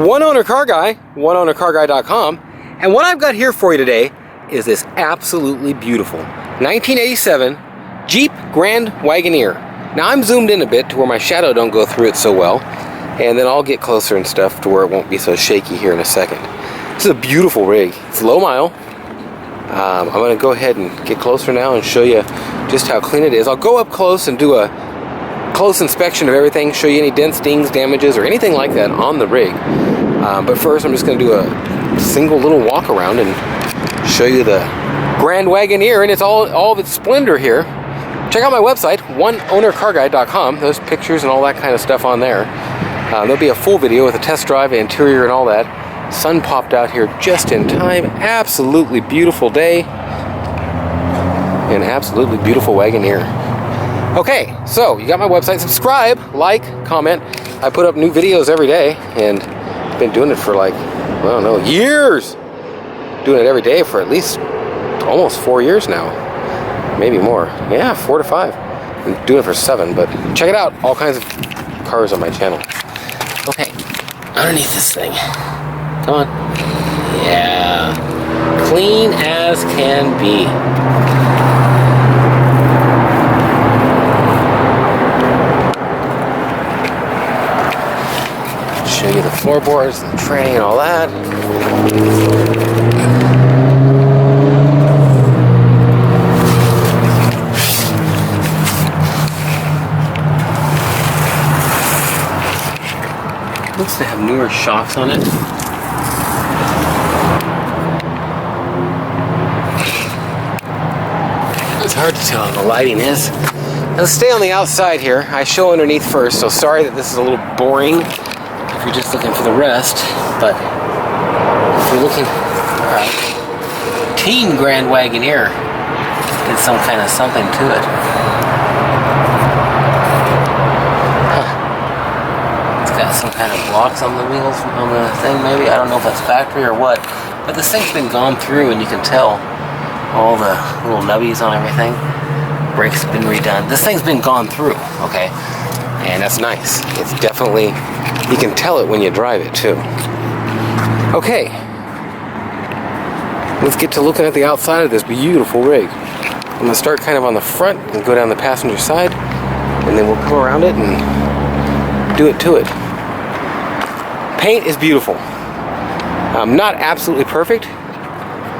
One owner car guy, oneownercarguy.com, and what I've got here for you today is this absolutely beautiful 1987 Jeep Grand Wagoneer. Now I'm zoomed in a bit to where my shadow don't go through it so well, and then I'll get closer and stuff to where it won't be so shaky here in a second. This is a beautiful rig. It's low mile. I'm going to go ahead and get closer now and show you just how clean it is. I'll go up close and do a close inspection of everything, show you any dents, dings, damages, or anything like that on the rig. But first I'm just going to do a single little walk around and show you the Grand Wagoneer and it's all of its splendor here. Check out my website, oneownercarguy.com. There's pictures and all that kind of stuff on there. There'll be a full video with a test drive, interior, and all that. Sun popped out here just in time. Absolutely beautiful day. An absolutely beautiful Wagoneer. Okay, so you got my website. Subscribe, like, comment. I put up new videos every day, and I've been doing it for like, I don't know, years. Doing it every day for at least almost 4 years now. Maybe more. Yeah, 4 to 5. I'm doing it for 7, but check it out. All kinds of cars on my channel. Okay, underneath this thing. Come on. Yeah. Clean as can be. Show you the floorboards, the tray, and all that. Looks to have newer shocks on it. It's hard to tell how the lighting is. Let's stay on the outside here. I show underneath first, so sorry that this is a little boring if you're just looking for the rest, but if you're looking, alright, Teen Grand Wagoneer, get some kind of something to it. It's got some kind of blocks on the wheels, on the thing maybe, I don't know if that's factory or what, but this thing's been gone through and you can tell all the little nubbies on everything. Brakes have been redone. This thing's been gone through, okay? And that's nice. It's definitely, you can tell it when you drive it too. Okay. Let's get to looking at the outside of this beautiful rig. I'm gonna start kind of on the front and go down the passenger side, and then we'll come around it and do it to it. Paint is beautiful. Not absolutely perfect,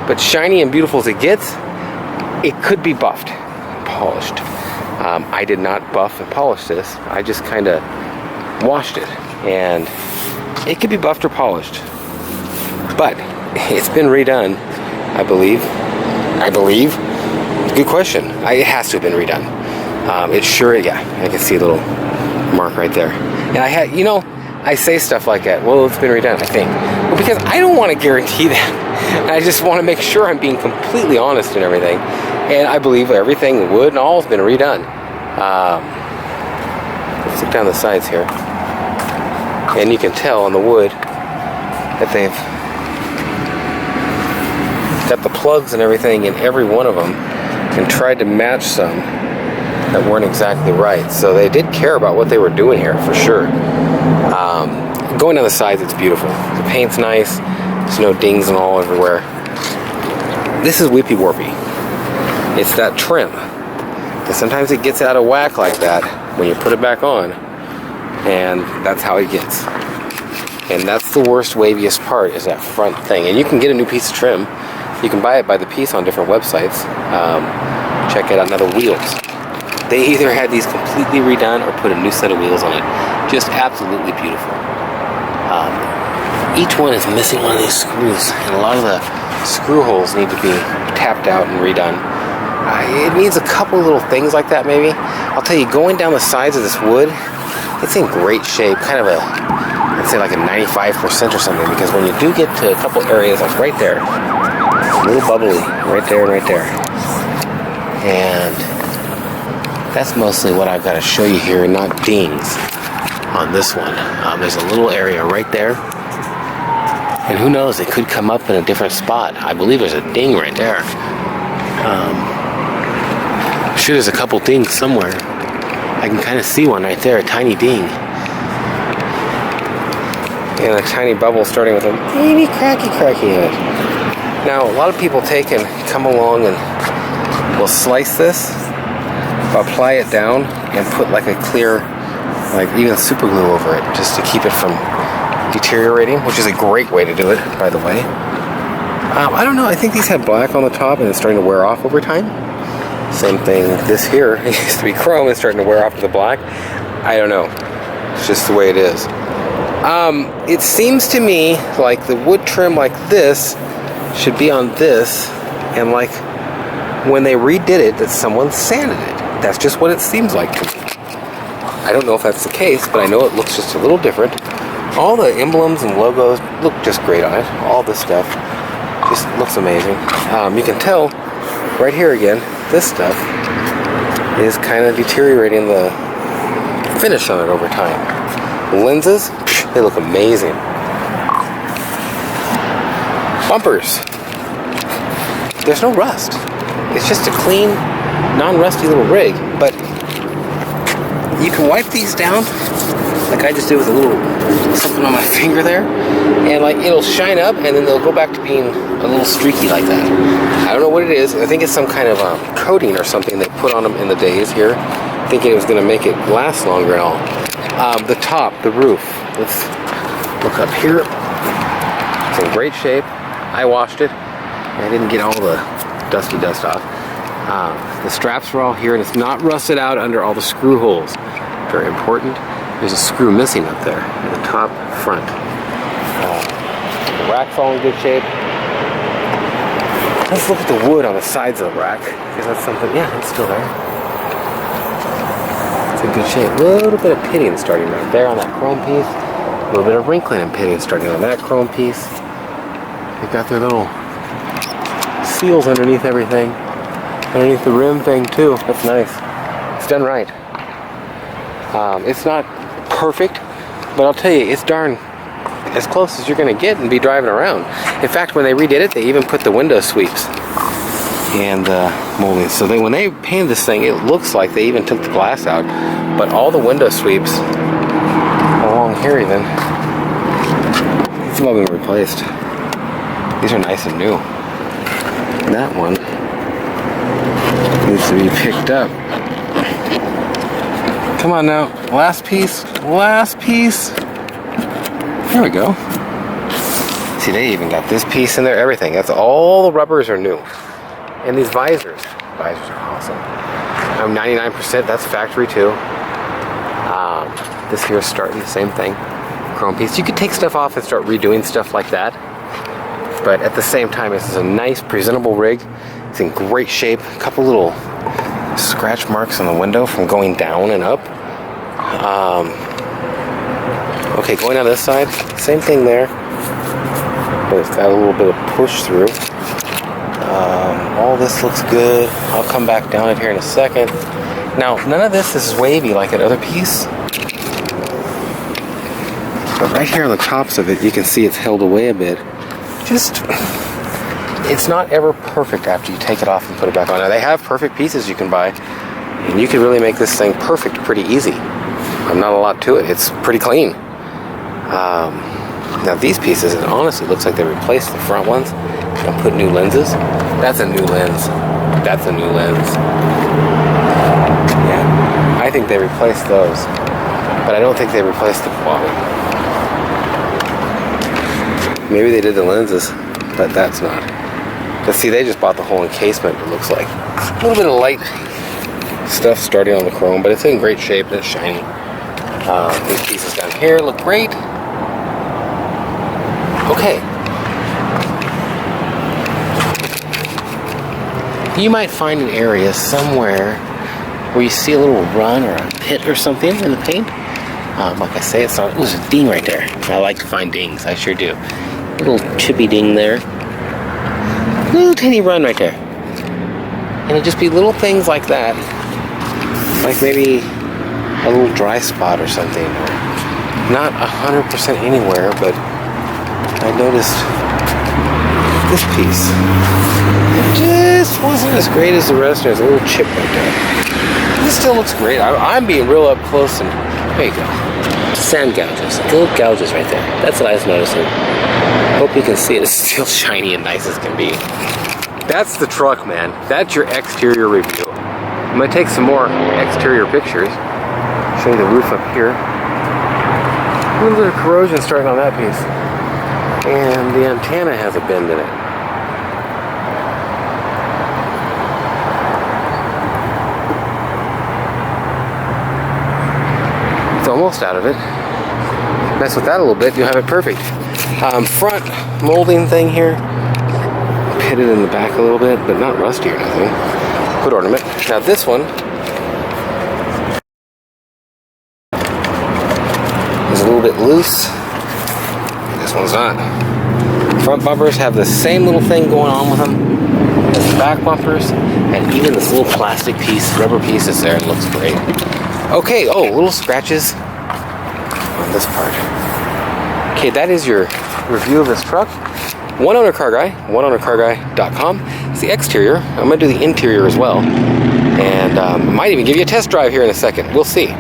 but shiny and beautiful as it gets. It could be buffed, polished. I did not buff and polish this. I just kind of washed it, and it could be buffed or polished. But it's been redone, I believe. Good question. It has to have been redone. It's sure, yeah. I can see a little mark right there. And I had, you know, I say stuff like that. Well, it's been redone, I think. Well, because I don't want to guarantee that. I just want to make sure I'm being completely honest and everything. And I believe everything, the wood and all, has been redone. Let's look down the sides here. And you can tell on the wood that they've got the plugs and everything in every one of them and tried to match some that weren't exactly right. So they did care about what they were doing here, for sure. Going down the sides, it's beautiful. The paint's nice. There's no dings and all everywhere. This is whippy warpy. It's that trim. Because sometimes it gets out of whack like that when you put it back on. And that's how it gets. And that's the worst, waviest part, is that front thing. And you can get a new piece of trim. You can buy it by the piece on different websites. Check it out. Now the wheels. They either had these completely redone or put a new set of wheels on it. Just absolutely beautiful. Each one is missing one of these screws, and a lot of the screw holes need to be tapped out and redone. It needs a couple little things like that maybe. I'll tell you, going down the sides of this wood, it's in great shape, kind of I'd say like a 95% or something, because when you do get to a couple areas, like right there, a little bubbly, right there and right there. And that's mostly what I've got to show you here, not dings on this one. There's a little area right there. And who knows, it could come up in a different spot. I believe there's a ding right there. I'm sure there's a couple dings somewhere. I can kind of see one right there, a tiny ding. and a tiny bubble starting with a teeny cracky in it. Now, a lot of people take and come along and will slice this, apply it down, and put like a clear, like even super glue over it, just to keep it from deteriorating, which is a great way to do it, by the way. I don't know, I think these have black on the top and it's starting to wear off over time. Same thing, this here, it used to be chrome, it's starting to wear off to the black. I don't know, it's just the way it is. It seems to me like the wood trim like this should be on this, and like when they redid it, that someone sanded it. That's just what it seems like to me. I don't know if that's the case, but I know it looks just a little different. All the emblems and logos look just great on it. All this stuff just looks amazing. You can tell right here again, this stuff is kind of deteriorating the finish on it over time. The lenses, they look amazing. Bumpers. There's no rust. It's just a clean, non-rusty little rig, but you can wipe these down like I just did with a little something on my finger there, and like it'll shine up and then they'll go back to being a little streaky like that. I don't know what it is. I think it's some kind of coating or something they put on them in the days here, thinking it was going to make it last longer and all. The top, the roof, let's look up here. It's in great shape. I washed it. I didn't get all the dusty dust off. The straps are all here, and it's not rusted out under all the screw holes. Very important. There's a screw missing up there in the top front. The rack's all in good shape. Let's look at the wood on the sides of the rack, because that's something, yeah, it's still there. It's in good shape. A little bit of pitting starting right there on that chrome piece. A little bit of wrinkling and pitting starting on that chrome piece. They've got their little seals underneath everything. Underneath the rim thing too. That's nice. It's done right. It's not perfect, but I'll tell you, it's darn as close as you're going to get and be driving around. In fact, when they redid it, they even put the window sweeps and moldings. So when they painted this thing, it looks like they even took the glass out. But all the window sweeps along here even, these have all been replaced. These are nice and new. And that one needs to be picked up. Come on now, last piece, last piece. There we go. See, they even got this piece in there, everything. That's all the rubbers are new. And these visors are awesome. I'm 99%, that's factory too. This here is starting the same thing. Chrome piece. You could take stuff off and start redoing stuff like that. But at the same time, this is a nice, presentable rig. It's in great shape. A couple little scratch marks on the window from going down and up. Okay, going on this side, same thing there. But it's got a little bit of push through. All this looks good. I'll come back down it here in a second. Now, none of this is wavy like that other piece. But right here on the tops of it, you can see it's held away a bit. It's not ever perfect after you take it off and put it back on. Now, they have perfect pieces you can buy, and you can really make this thing perfect pretty easy. Not a lot to it. It's pretty clean. Now, these pieces, it honestly looks like they replaced the front ones and put new lenses. That's a new lens. That's a new lens. Yeah, I think they replaced those, but I don't think they replaced the bottom. Maybe they did the lenses, but that's not. But see, they just bought the whole encasement, it looks like. A little bit of light stuff starting on the chrome, but it's in great shape and it's shiny. These pieces down here look great. Okay. You might find an area somewhere where you see a little run or a pit or something in the paint. Like I say, it's not. There's a ding right there. I like to find dings. I sure do. Little chippy ding there. Little tiny run right there. And it'll just be little things like that. Like maybe a little dry spot or something. Not 100% anywhere, but I noticed this piece. It just wasn't as great as the rest. There's a little chip right there. This still looks great. I'm being real up close, and there you go. Sand gouges, little gouges right there. That's what I was noticing. Hope you can see it. It's still shiny and nice as can be. That's the truck, man. That's your exterior review. I'm gonna take some more exterior pictures. Show you the roof up here. A little bit of corrosion starting on that piece. And the antenna has a bend in it. It's almost out of it. Mess with that a little bit, you'll have it perfect. Front molding thing here. Pitted in the back a little bit, but not rusty or nothing. Hood ornament. Now this one is a little bit loose. This one's not. Front bumpers have the same little thing going on with them as the back bumpers, and even this little plastic piece, rubber piece is there. It looks great. Okay, oh, little scratches on this part. Okay, that is your review of this truck. One owner car guy, oneownercarguy.com. It's the exterior. I'm gonna do the interior as well. And I might even give you a test drive here in a second. We'll see.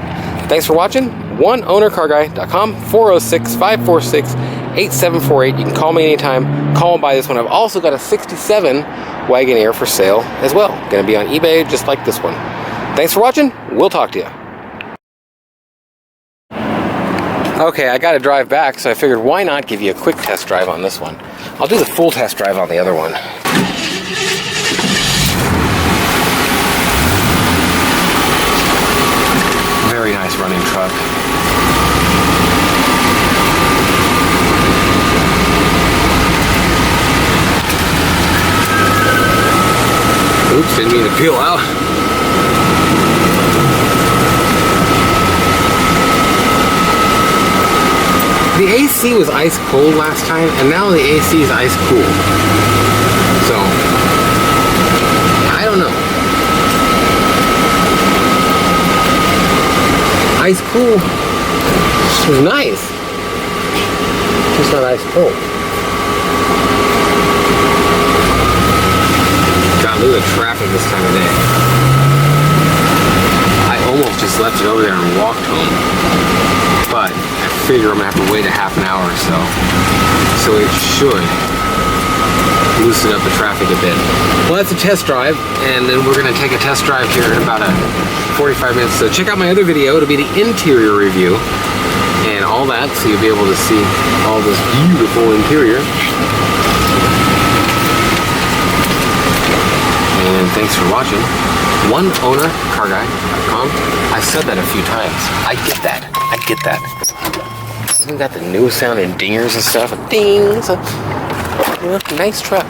Thanks for watching. oneownercarguy.com, 406-546-8748. You can call me anytime. Call and buy this one. I've also got a 67 Wagoneer for sale as well. Gonna be on eBay just like this one. Thanks for watching. We'll talk to you. Okay, I got to drive back, so I figured why not give you a quick test drive on this one. I'll do the full test drive on the other one. Very nice running truck. Oops, didn't mean to peel out. The AC was ice cold last time, and now the AC is ice cool. So, I don't know. Ice cool is nice. Just not ice cold. God, look at the traffic this time of day. I almost just left it over there and walked home. But I figure I'm gonna have to wait a half an hour or so. So it should loosen up the traffic a bit. Well, that's a test drive, and then we're gonna take a test drive here in about 45 minutes. So check out my other video. It'll be the interior review and all that, so you'll be able to see all this beautiful interior. And thanks for watching. OneOwnerCarGuy.com. I've said that a few times. I get that. I get that. Isn't that the new sound and dingers and stuff? Dings. Nice truck.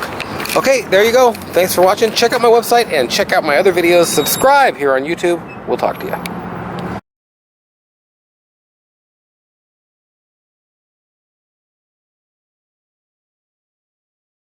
Okay, there you go. Thanks for watching. Check out my website and check out my other videos. Subscribe here on YouTube. We'll talk to you.